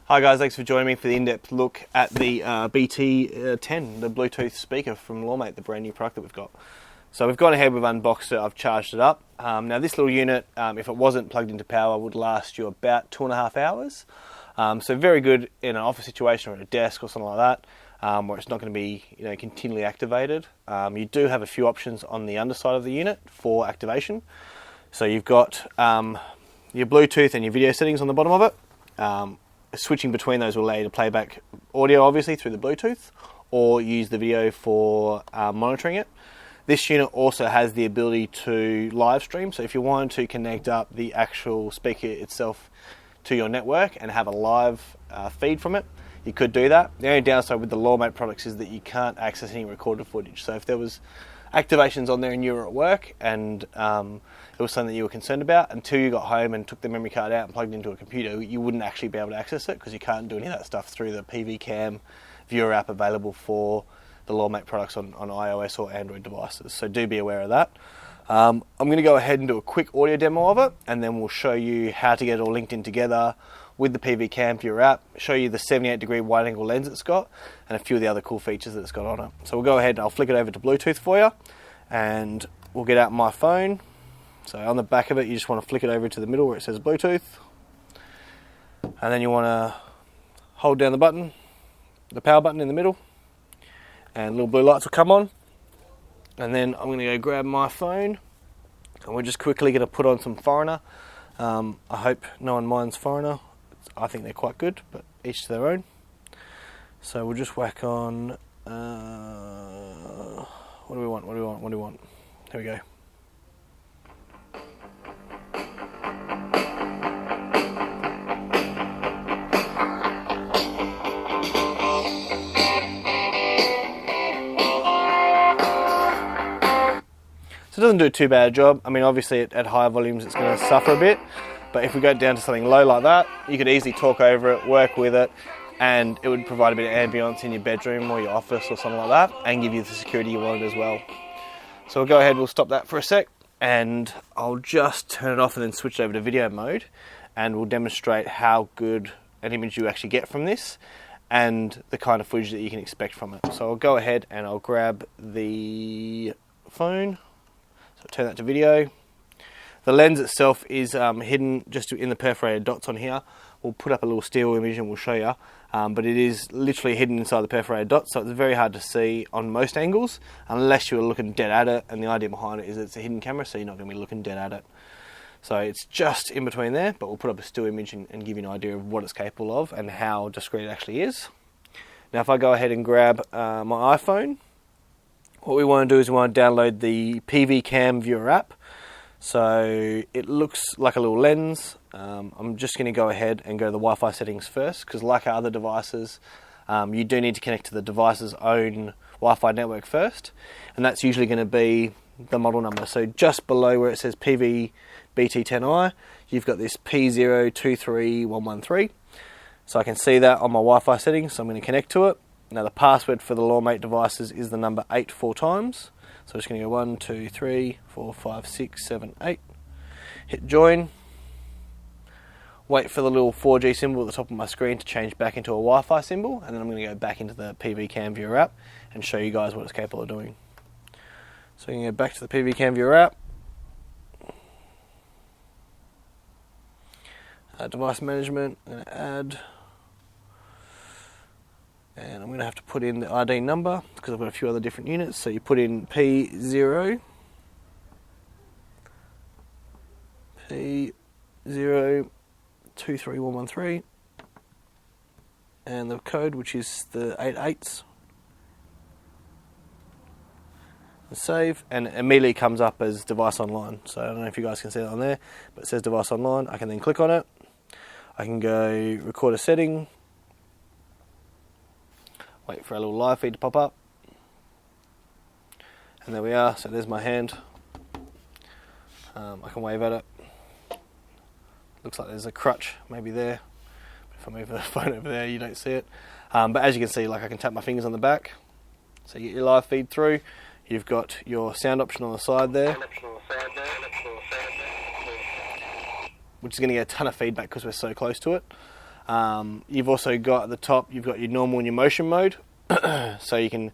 Hi guys, thanks for joining me for the in-depth look at the BT10, the Bluetooth speaker from Lawmate, the brand new product that we've got. So we've gone ahead, we've unboxed it, I've charged it up. Now this little unit, if it wasn't plugged into power, would last you about 2.5 hours. So very good in an office situation or at a desk or something like that, where it's not going to be continually activated. You do have a few options on the underside of the unit for activation. So you've got your Bluetooth and your video settings on the bottom of it. Switching between those will allow you to play back audio obviously through the Bluetooth or use the video for monitoring it. This unit also has the ability to live stream, so if you wanted to connect up the actual speaker itself to your network and have a live feed from it, you could do that. The only downside with the Lawmate products is that you can't access any recorded footage. So if there was activations on there and you were at work and it was something that you were concerned about, until you got home and took the memory card out and plugged it into a computer, you wouldn't actually be able to access it because you can't do any of that stuff through the PV-Cam viewer app available for the Lawmate products on iOS or Android devices. So do be aware of that. I'm going to go ahead and do a quick audio demo of it, and then we'll show you how to get it all linked in together with the PV-Cam viewer app, show you the 78-degree wide-angle lens it's got, and a few of the other cool features that it's got on it. So we'll go ahead and I'll flick it over to Bluetooth for you, and we'll get out my phone. So on the back of it, you just want to flick it over to the middle where it says Bluetooth, and then you want to hold down the button, the power button in the middle, and little blue lights will come on. And then I'm going to go grab my phone, and we're just quickly going to put on some Foreigner. I hope no one minds Foreigner. I think they're quite good, but each to their own. So we'll just whack on, what do we want? Here we go. So it doesn't do too bad a job. I mean, obviously at higher volumes it's going to suffer a bit, but if we go down to something low like that, you could easily talk over it, work with it, and it would provide a bit of ambience in your bedroom or your office or something like that, and give you the security you wanted as well. So we'll go ahead, we'll stop that for a sec, and I'll just turn it off and then switch it over to video mode, and we'll demonstrate how good an image you actually get from this, and the kind of footage that you can expect from it. So I'll go ahead and I'll grab the phone. So turn that to video. The lens itself is hidden just in the perforated dots on here. We'll put up a little steel image and we'll show you, but it is literally hidden inside the perforated dots, so it's very hard to see on most angles unless you're looking dead at it, and the idea behind it is it's a hidden camera, so you're not going to be looking dead at it. So it's just in between there, but we'll put up a still image and give you an idea of what it's capable of and how discreet it actually is. Now if I go ahead and grab my iPhone, what we want to do is we want to download the PV-Cam viewer app. So it looks like a little lens. I'm just going to go ahead and go to the Wi-Fi settings first, because like our other devices, you do need to connect to the device's own Wi-Fi network first, and that's usually going to be the model number. So just below where it says PV-BT10i, you've got this P023113. So I can see that on my Wi-Fi settings, so I'm going to connect to it. Now the password for the Lawmate devices is the number 8 4 times. So I'm just going to go 1, 2, 3, 4, 5, 6, 7, 8. Hit join. Wait for the little 4G symbol at the top of my screen to change back into a Wi-Fi symbol, and then I'm going to go back into the PV-Cam viewer app and show you guys what it's capable of doing. So I'm going to go back to the PV-Cam viewer app. Device management, I'm going to add. And I'm going to have to put in the ID number because I've got a few other different units. So you put in P0, P023113, and the code, which is the 88s. And save, and it immediately comes up as device online. So I don't know if you guys can see that on there, but it says device online. I can then click on it. I can go record a setting. Wait for a little live feed to pop up, and there we are. So there's my hand. I can wave at it. Looks like there's a crutch maybe there. If I move the phone over there, you don't see it. But as you can see, like I can tap my fingers on the back, so you get your live feed through. You've got your sound option on the side there, which is going to get a ton of feedback because we're so close to it. You've also got at the top, you've got your normal and your motion mode. So you can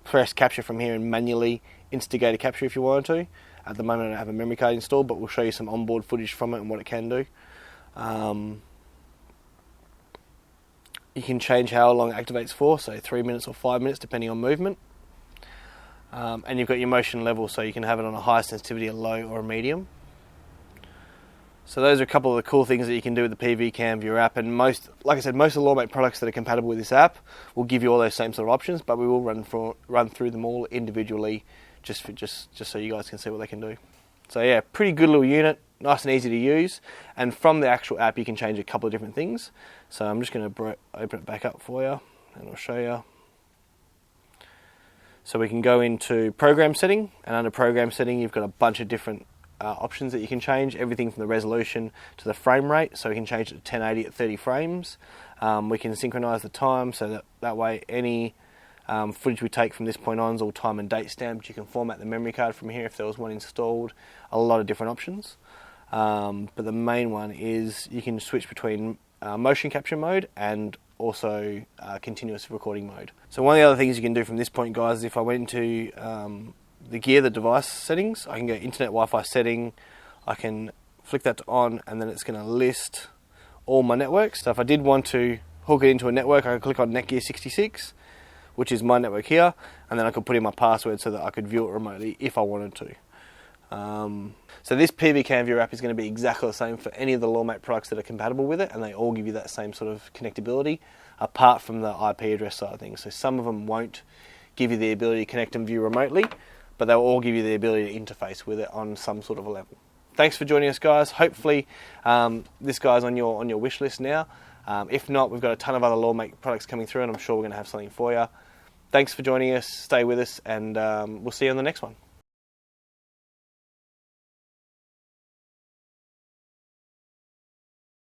press capture from here and manually instigate a capture if you wanted to. At the moment I don't have a memory card installed, but we'll show you some onboard footage from it and what it can do. You can change how long it activates for, so 3 minutes or 5 minutes depending on movement. And you've got your motion level, so you can have it on a high sensitivity, a low or a medium. So those are a couple of the cool things that you can do with the PV-Cam Viewer app, and like I said, most of the Lawmate products that are compatible with this app will give you all those same sort of options, but we will run through them all individually just so you guys can see what they can do. So yeah, pretty good little unit, nice and easy to use, and from the actual app you can change a couple of different things. So I'm just going to open it back up for you and I'll show you. So we can go into program setting, and under program setting you've got a bunch of different options that you can change, everything from the resolution to the frame rate. So we can change it to 1080 at 30 frames. We can synchronize the time, so that way any footage we take from this point on is all time and date stamped. You can format the memory card from here if there was one installed. A lot of different options, but the main one is you can switch between motion capture mode and also continuous recording mode. So one of the other things you can do from this point, guys, is if I went into the device settings, I can go internet Wi-Fi setting, I can flick that to on, and then it's going to list all my networks. So if I did want to hook it into a network, I could click on Netgear 66, which is my network here, and then I could put in my password so that I could view it remotely if I wanted to. So this PV-Cam Viewer app is going to be exactly the same for any of the Lawmate products that are compatible with it, and they all give you that same sort of connectability, apart from the IP address side of things. So some of them won't give you the ability to connect and view remotely, but they'll all give you the ability to interface with it on some sort of a level. Thanks for joining us, guys. Hopefully this guy's on your wish list now. If not, we've got a ton of other Lawmate products coming through, and I'm sure we're going to have something for you. Thanks for joining us, stay with us, and we'll see you on the next one.